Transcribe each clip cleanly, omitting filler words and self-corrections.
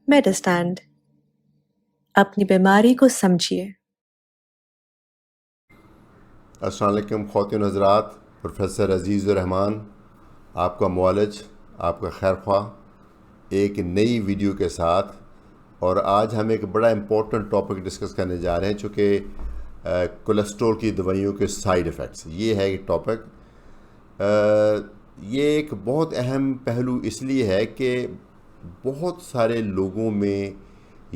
मेडिस्टैंड। अपनी बीमारी को समझिए। अस्सलाम वालेकुम ख़वातीन हज़रात, प्रोफेसर अज़ीज़ुर रहमान आपका मुआलिज, आपका खैर ख्वाह एक नई वीडियो के साथ। और आज हम एक बड़ा इम्पोर्टेंट टॉपिक डिस्कस करने जा रहे हैं, चूँकि कोलेस्ट्रॉल की दवाइयों के साइड इफ़ेक्ट्स, ये है एक टॉपिक। ये एक बहुत अहम पहलू इसलिए है कि बहुत सारे लोगों में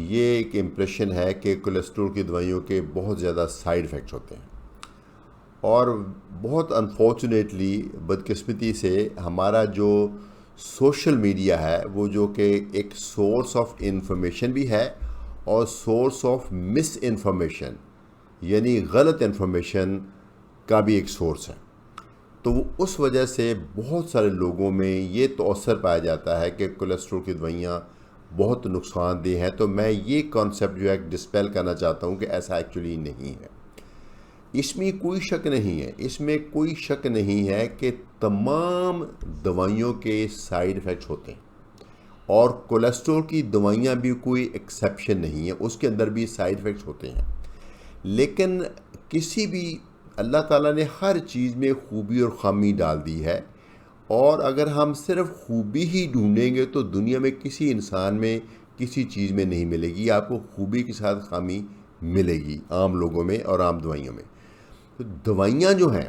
ये एक इम्प्रेशन है कि कोलेस्ट्रॉल की दवाइयों के बहुत ज़्यादा साइड इफ़ेक्ट्स होते हैं। और बहुत अनफॉर्चुनेटली, बदकिस्मती से, हमारा जो सोशल मीडिया है वो जो कि एक सोर्स ऑफ इंफॉर्मेशन भी है और सोर्स ऑफ मिस इन्फॉर्मेशन यानी गलत इन्फॉर्मेशन का भी एक सोर्स है। तो वो उस वजह से बहुत सारे लोगों में ये तो असर पाया जाता है कि कोलेस्ट्रॉल की दवाइयाँ बहुत नुकसानदेह हैं। तो मैं ये कॉन्सेप्ट जो है डिस्पेल करना चाहता हूँ कि ऐसा एक्चुअली नहीं है। इसमें कोई शक नहीं है, इसमें कोई शक नहीं है कि तमाम दवाइयों के साइड इफ़ेक्ट्स होते हैं और कोलेस्ट्रॉल की दवाइयाँ भी कोई एक्सेप्शन नहीं है, उसके अंदर भी साइड इफ़ेक्ट्स होते हैं। लेकिन किसी भी, अल्लाह ताला ने हर चीज़ में खूबी और ख़ामी डाल दी है, और अगर हम सिर्फ खूबी ही ढूंढेंगे तो दुनिया में किसी इंसान में किसी चीज़ में नहीं मिलेगी, आपको खूबी के साथ ख़ामी मिलेगी आम लोगों में और आम दवाइयों में। तो दवाइयाँ जो हैं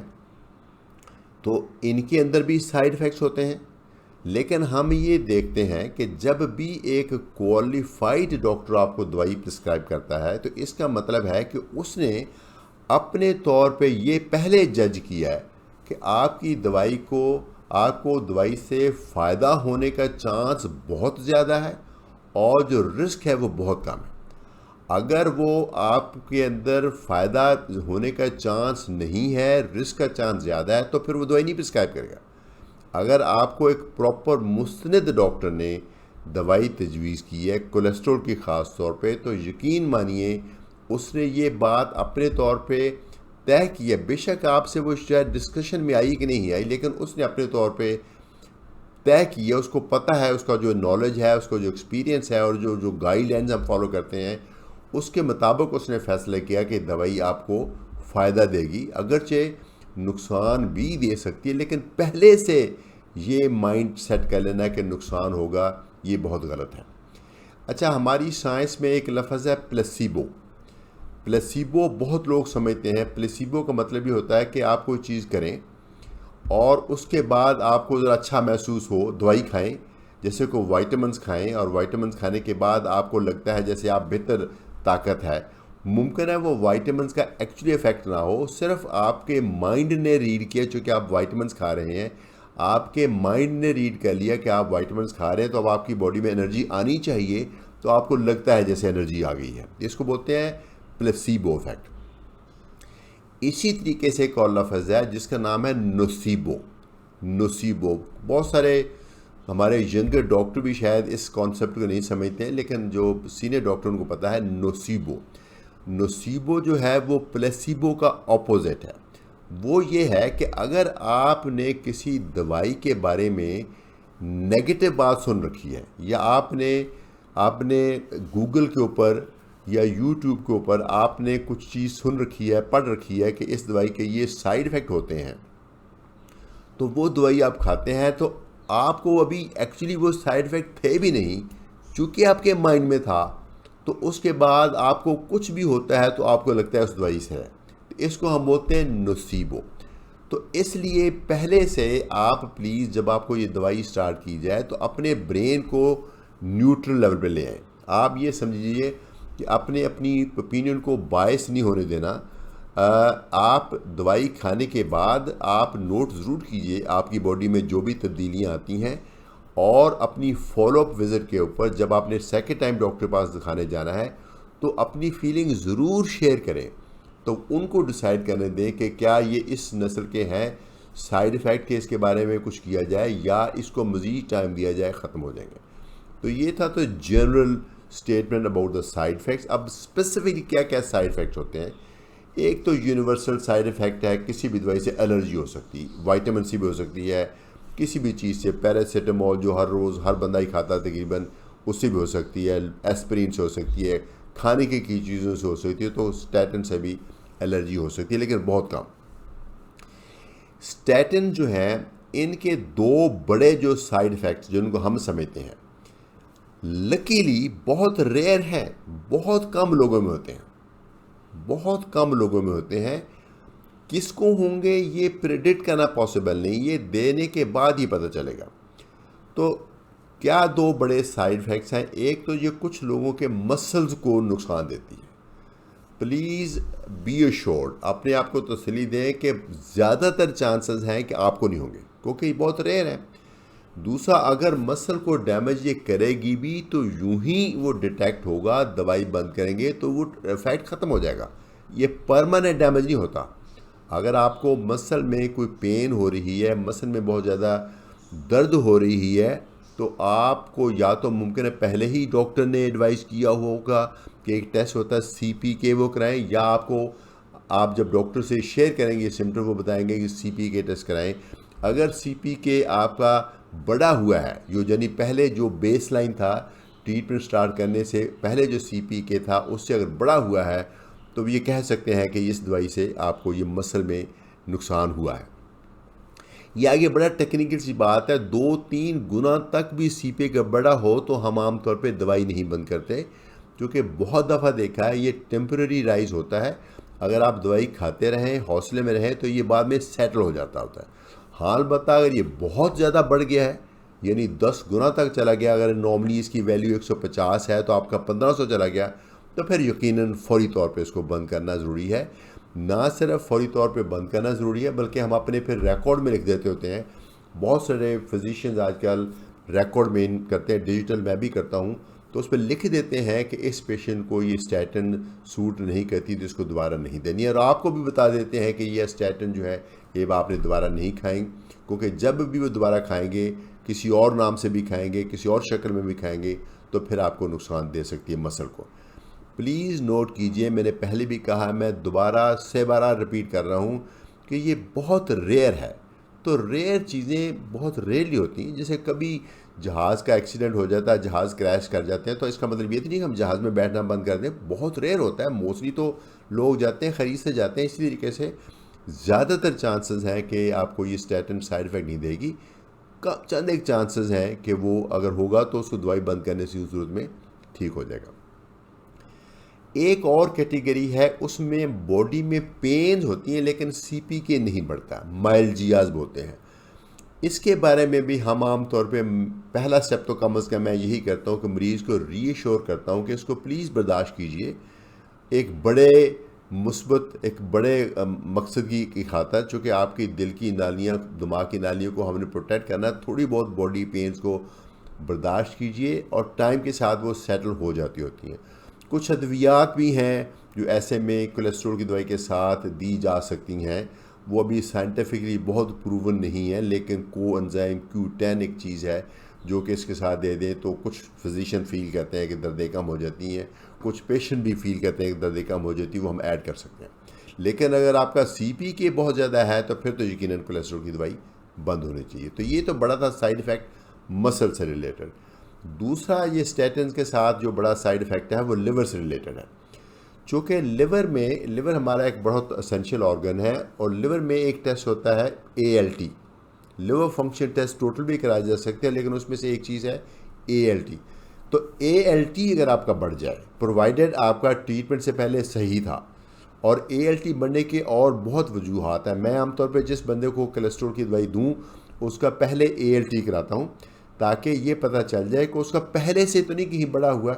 तो इनके अंदर भी साइड इफ़ेक्ट्स होते हैं, लेकिन हम ये देखते हैं कि जब भी एक क्वालिफाइड डॉक्टर आपको दवाई प्रिस्क्राइब करता है तो इसका मतलब है कि उसने अपने तौर पे ये पहले जज किया है कि आपकी दवाई को, आपको दवाई से फ़ायदा होने का चांस बहुत ज़्यादा है और जो रिस्क है वो बहुत कम है। अगर वो आपके अंदर फ़ायदा होने का चांस नहीं है, रिस्क का चांस ज़्यादा है, तो फिर वो दवाई नहीं प्रिस्क्राइब करेगा। अगर आपको एक प्रॉपर मुस्तनद डॉक्टर ने दवाई तजवीज़ की है कोलेस्ट्रॉल की ख़ास तौर पे, तो यकीन मानिए उसने ये बात अपने तौर पे तय की है। बेशक आपसे वो शायद डिस्कशन में आई कि नहीं आई, लेकिन उसने अपने तौर पे तय की है, उसको पता है, उसका जो नॉलेज है, उसका जो एक्सपीरियंस है और जो जो गाइडलाइंस हम फॉलो करते हैं उसके मुताबिक उसने फ़ैसला किया कि दवाई आपको फ़ायदा देगी, अगरचे नुकसान भी दे सकती है, लेकिन पहले से ये माइंड सेट कर लेना कि नुकसान होगा, ये बहुत गलत है। अच्छा, हमारी साइंस में एक लफ्ज़ है प्लेसिबो। प्लेसिबो बहुत लोग समझते हैं, प्लेसिबो का मतलब ये होता है कि आप कोई चीज़ करें और उसके बाद आपको ज़रा अच्छा महसूस हो, दवाई खाएं, जैसे को वाइटामिन्स खाएं, और वाइटामिन्स खाने के बाद आपको लगता है जैसे आप बेहतर ताकत है। मुमकिन है वो वाइटामिन्स का एक्चुअली इफ़ेक्ट ना हो, सिर्फ आपके माइंड ने रीड किया, चूँकि आप वाइटामिन्स खा रहे हैं, आपके माइंड ने रीड कर लिया कि आप वाइटामिन्स खा रहे हैं तो अब आपकी बॉडी में एनर्जी आनी चाहिए, तो आपको लगता है जैसे एनर्जी आ गई है। इसको बोलते हैं प्लेसिबो इफेक्ट। इसी तरीके से एक और लफ्ज़ है जिसका नाम है नोसीबो। नोसीबो, बहुत सारे हमारे यंगर डॉक्टर भी शायद इस कॉन्सेप्ट को नहीं समझते हैं, लेकिन जो सीनियर डॉक्टर उनको पता है नोसीबो। नोसीबो जो है वो प्लेसिबो का ऑपोजिट है। वो ये है कि अगर आपने किसी दवाई के बारे में नेगेटिव बात सुन रखी है, या आपने आपने गूगल के ऊपर या यूट्यूब के ऊपर आपने कुछ चीज़ सुन रखी है, पढ़ रखी है कि इस दवाई के ये साइड इफ़ेक्ट होते हैं, तो वो दवाई आप खाते हैं, तो आपको अभी एक्चुअली वो साइड इफ़ेक्ट थे भी नहीं, चूँकि आपके माइंड में था, तो उसके बाद आपको कुछ भी होता है तो आपको लगता है उस दवाई से है। तो इसको हम बोलते हैं नोसीबो। तो इसलिए पहले से आप प्लीज़, जब आपको ये दवाई स्टार्ट की जाए तो अपने ब्रेन को न्यूट्रल लेवल पे ले आएँ। आप ये समझिए कि अपने अपनी ओपिनियन को बायस नहीं होने देना। आप दवाई खाने के बाद आप नोट ज़रूर कीजिए आपकी बॉडी में जो भी तब्दीलियाँ आती हैं, और अपनी फॉलोअप विज़िट के ऊपर जब आपने सेकेंड टाइम डॉक्टर के पास दिखाने जाना है तो अपनी फीलिंग ज़रूर शेयर करें, तो उनको डिसाइड करने दें कि क्या ये इस नस्ल के हैं, साइड इफ़ेक्ट के इसके बारे में कुछ किया जाए या इसको मज़ीद टाइम दिया जाए, ख़त्म हो जाएंगे। तो ये था तो general statement about the side effects. अब स्पेसिफिकली क्या क्या साइड इफ़ेक्ट्स होते हैं। एक तो यूनिवर्सल साइड इफ़ेक्ट है, किसी भी दवाई से एलर्जी हो सकती है, विटामिन सी भी हो सकती है, किसी भी चीज़ से, पैरासीटामोल जो हर रोज़ हर बंदा ही खाता है तकरीबन, उससे भी हो सकती है, एस्पिरिन से हो सकती है, खाने की चीज़ों से हो सकती है, तो स्टैटिन से भी एलर्जी हो सकती है, लेकिन बहुत कम। स्टैटिन जो है, इनके दो बड़े जो साइड इफ़ेक्ट्स जिनको हम समझते हैं, लकीली बहुत रेयर हैं, बहुत कम लोगों में होते हैं, बहुत कम लोगों में होते हैं। किसको होंगे ये प्रेडिक्ट करना पॉसिबल नहीं, ये देने के बाद ही पता चलेगा। तो क्या दो बड़े साइड इफ़ेक्ट्स हैं? एक तो ये कुछ लोगों के मसल्स को नुकसान देती है। प्लीज़ बी अश्योर्ड, अपने आप को तसल्ली दें कि ज़्यादातर चांसेस हैं कि आपको नहीं होंगे, क्योंकि ये बहुत रेयर है। दूसरा, अगर मसल को डैमेज ये करेगी भी तो यूं ही वो डिटेक्ट होगा, दवाई बंद करेंगे तो वो इफेक्ट ख़त्म हो जाएगा। ये परमानेंट डैमेज नहीं होता। अगर आपको मसल में कोई पेन हो रही है, मसल में बहुत ज़्यादा दर्द हो रही है, तो आपको या तो मुमकिन है पहले ही डॉक्टर ने एडवाइस किया होगा कि एक टेस्ट होता है CPK, वो कराएं, या आप जब डॉक्टर से शेयर करेंगे सिम्टम, वो बताएंगे कि CPK टेस्ट कराएं। अगर CPK आपका बड़ा हुआ है, यानी पहले जो बेस लाइन था ट्रीटमेंट स्टार्ट करने से पहले जो CPK था उससे अगर बड़ा हुआ है, तो ये कह सकते हैं कि इस दवाई से आपको ये मसल में नुकसान हुआ है। ये आगे बड़ा टेक्निकल सी बात है, 2-3 गुना तक भी CPK बड़ा हो तो हम आमतौर पे दवाई नहीं बंद करते, क्योंकि बहुत दफ़ा देखा है ये टेम्पररी राइज होता है। अगर आप दवाई खाते रहें, हौसले में रहें, तो ये बाद में सेटल हो जाता होता है। हाल बता, अगर ये बहुत ज़्यादा बढ़ गया है, यानी 10 गुना तक चला गया, अगर नॉर्मली इसकी वैल्यू 150 है तो आपका 1500 चला गया, तो फिर यकीनन फौरी तौर पे इसको बंद करना ज़रूरी है। ना सिर्फ फौरी तौर पे बंद करना ज़रूरी है, बल्कि हम अपने फिर रिकॉर्ड में लिख देते होते हैं। बहुत सारे फिजिशियंस आजकल रिकॉर्ड में करते हैं, डिजिटल मैं भी करता हूँ, तो उस पर लिख देते हैं कि इस पेशेंट को ये स्टैटिन सूट नहीं करती तो इसको दोबारा नहीं देनी है, और आपको भी बता देते हैं कि ये स्टैटिन जो है ये आपने दोबारा नहीं खाएंगे, क्योंकि जब भी वो दोबारा खाएंगे, किसी और नाम से भी खाएंगे, किसी और शक्ल में भी खाएंगे, तो फिर आपको नुकसान दे सकती है मसल को। प्लीज़ नोट कीजिए, मैंने पहले भी कहा, मैं दोबारा से बार रिपीट कर रहा हूँ कि ये बहुत रेयर है। तो रेयर चीज़ें बहुत रेयरली होती हैं। जैसे कभी जहाज़ का एक्सीडेंट हो जाता है, जहाज़ क्रैश कर जाते हैं, तो इसका मतलब ये तो नहीं कि हम जहाज़ में बैठना बंद कर दें, बहुत रेयर होता है। मोस्टली तो लोग जाते हैं, ख़रीद से जाते हैं। इसी तरीके से ज़्यादातर चांसेस हैं कि आपको ये स्टैटिन साइड इफ़ेक्ट नहीं देगी। चंद एक चांसेस हैं कि वो अगर होगा तो उसको दवाई बंद करने से सूरत में ठीक हो जाएगा। एक और कैटेगरी है, उसमें बॉडी में पेन होती हैं लेकिन CPK नहीं बढ़ता, माइल्जियाज बोलते हैं। इसके बारे में भी हम आम तौर पे पहला स्टेप तो कम अज़ कम मैं यही करता हूँ कि मरीज़ को रीअश्योर करता हूँ कि इसको प्लीज़ बर्दाश्त कीजिए, एक बड़े मुस्बत, एक बड़े मकसद की खातर, चूँकि आपकी दिल की नालियाँ, दिमाग की नालियों को हमने प्रोटेक्ट करना है, थोड़ी बहुत बॉडी पेन्स को बर्दाश्त कीजिए और टाइम के साथ वो सेटल हो जाती होती हैं। कुछ अद्वियात भी हैं जो ऐसे में कोलेस्ट्रॉल की दवाई के साथ दी जा सकती हैं, वो अभी साइंटिफिकली बहुत प्रूवन नहीं है, लेकिन कोएंजाइम Q10 एक चीज़ है जो कि इसके साथ दे दें तो कुछ फिजिशियन फील करते हैं कि दर्दें कम हो जाती हैं, कुछ पेशेंट भी फील करते हैं कि दर्दें कम हो जाती है, वो हम ऐड कर सकते हैं। लेकिन अगर आपका CPK बहुत ज़्यादा है तो फिर तो यकीनन कोलेस्ट्रॉल की दवाई बंद होनी चाहिए। तो ये तो बड़ा था साइड इफ़ेक्ट मसल से रिलेटेड। दूसरा, ये स्टैटिन के साथ जो बड़ा साइड इफ़ेक्ट है वो लिवर से रिलेटेड है। चूँकि लिवर हमारा एक बहुत असेंशियल ऑर्गन है, और लिवर में एक टेस्ट होता है ALT, liver function test total भी कराया जा सकते हैं, लेकिन उसमें से एक चीज़ है ALT। तो ALT अगर आपका बढ़ जाए, प्रोवाइडेड आपका ट्रीटमेंट से पहले सही था, और ALT बढ़ने के और बहुत वजूहात हैं। मैं आमतौर पर जिस बंदे को कोलेस्ट्रॉल की दवाई दूँ उसका पहले ALT कराता हूँ, ताकि ये पता चल जाए कि उसका पहले से तो नहीं कहीं बड़ा हुआ।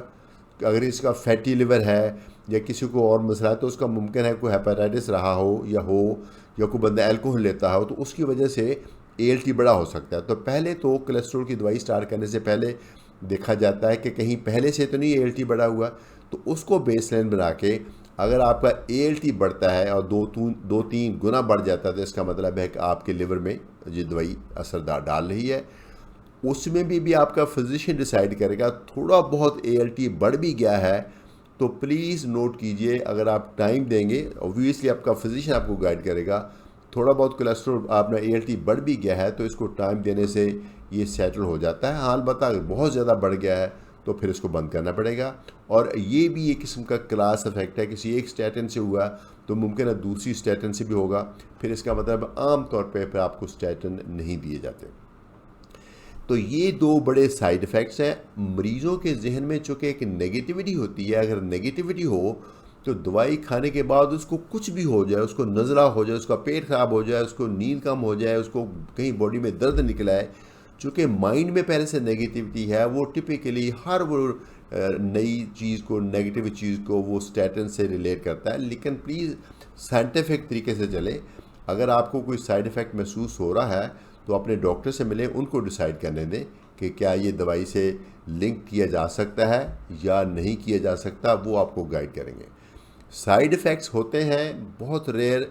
अगर इसका फैटी लिवर है या किसी को और मसला है, तो उसका मुमकिन है कोई हेपेटाइटिस रहा हो या कोई बंदा अल्कोहल लेता हो, तो उसकी वजह से ALT बड़ा हो सकता है। तो पहले तो कोलेस्ट्रॉल की दवाई स्टार्ट करने से पहले देखा जाता है कि कहीं पहले से तो नहीं ALT बड़ा हुआ, तो उसको बेसलाइन बना के अगर आपका ALT बढ़ता है और 2-3 गुना बढ़ जाता है, तो इसका मतलब है कि आपके लिवर में ये दवाई असरदार डाल रही है। उसमें भी आपका फिजिशियन डिसाइड करेगा। थोड़ा बहुत ALT बढ़ भी गया है तो प्लीज़ नोट कीजिए, अगर आप टाइम देंगे, ऑब्वियसली आपका फिजिशियन आपको गाइड करेगा। थोड़ा बहुत कोलेस्ट्रॉल आपने ALT बढ़ भी गया है तो इसको टाइम देने से ये सेटल हो जाता है। हाल बता अगर बहुत ज़्यादा बढ़ गया है तो फिर इसको बंद करना पड़ेगा। और ये भी एक किस्म का क्लास इफेक्ट है, किसी एक स्टैटिन से हुआ तो मुमकिन है दूसरी स्टैटिन से भी होगा, फिर इसका मतलब आम तौर पे फिर आपको स्टैटिन नहीं दिए जाते। तो ये दो बड़े साइड इफ़ेक्ट्स हैं। मरीज़ों के जहन में चूँकि एक नेगेटिविटी होती है, अगर नेगेटिविटी हो तो दवाई खाने के बाद उसको कुछ भी हो जाए, उसको नज़ला हो जाए, उसका पेट ख़राब हो जाए, उसको नींद कम हो जाए, उसको कहीं बॉडी में दर्द निकल आए, चूँकि माइंड में पहले से नेगेटिविटी है, वो टिपिकली हर वो नई चीज़ को, नेगेटिव चीज़ को वो स्टैटिन से रिलेट करता है। लेकिन प्लीज़ साइंटिफिक तरीके से चले। अगर आपको कोई साइड इफ़ेक्ट महसूस हो रहा है तो अपने डॉक्टर से मिलें, उनको डिसाइड करने दें कि क्या ये दवाई से लिंक किया जा सकता है या नहीं किया जा सकता, वो आपको गाइड करेंगे। साइड इफ़ेक्ट्स होते हैं बहुत रेयर।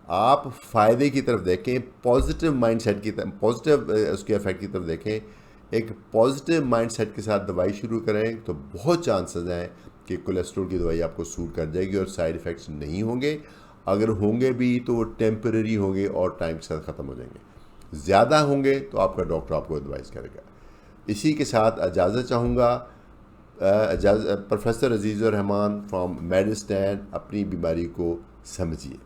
आप फ़ायदे की तरफ देखें, पॉजिटिव माइंडसेट की तरफ, पॉजिटिव उसके इफेक्ट की तरफ देखें। एक पॉजिटिव माइंडसेट के साथ दवाई शुरू करें तो बहुत चांसेस हैं कि कोलेस्ट्रॉल की दवाई आपको सूट कर जाएगी और साइड इफ़ेक्ट्स नहीं होंगे। अगर होंगे भी तो वो टेम्परेरी होंगे और टाइम के साथ ख़त्म हो जाएंगे। ज़्यादा होंगे तो आपका डॉक्टर आपको एडवाइस करेगा। इसी के साथ इजाज़त चाहूँगा। Professor Azizur Rahman from Medistand. अपनी बीमारी को समझिए।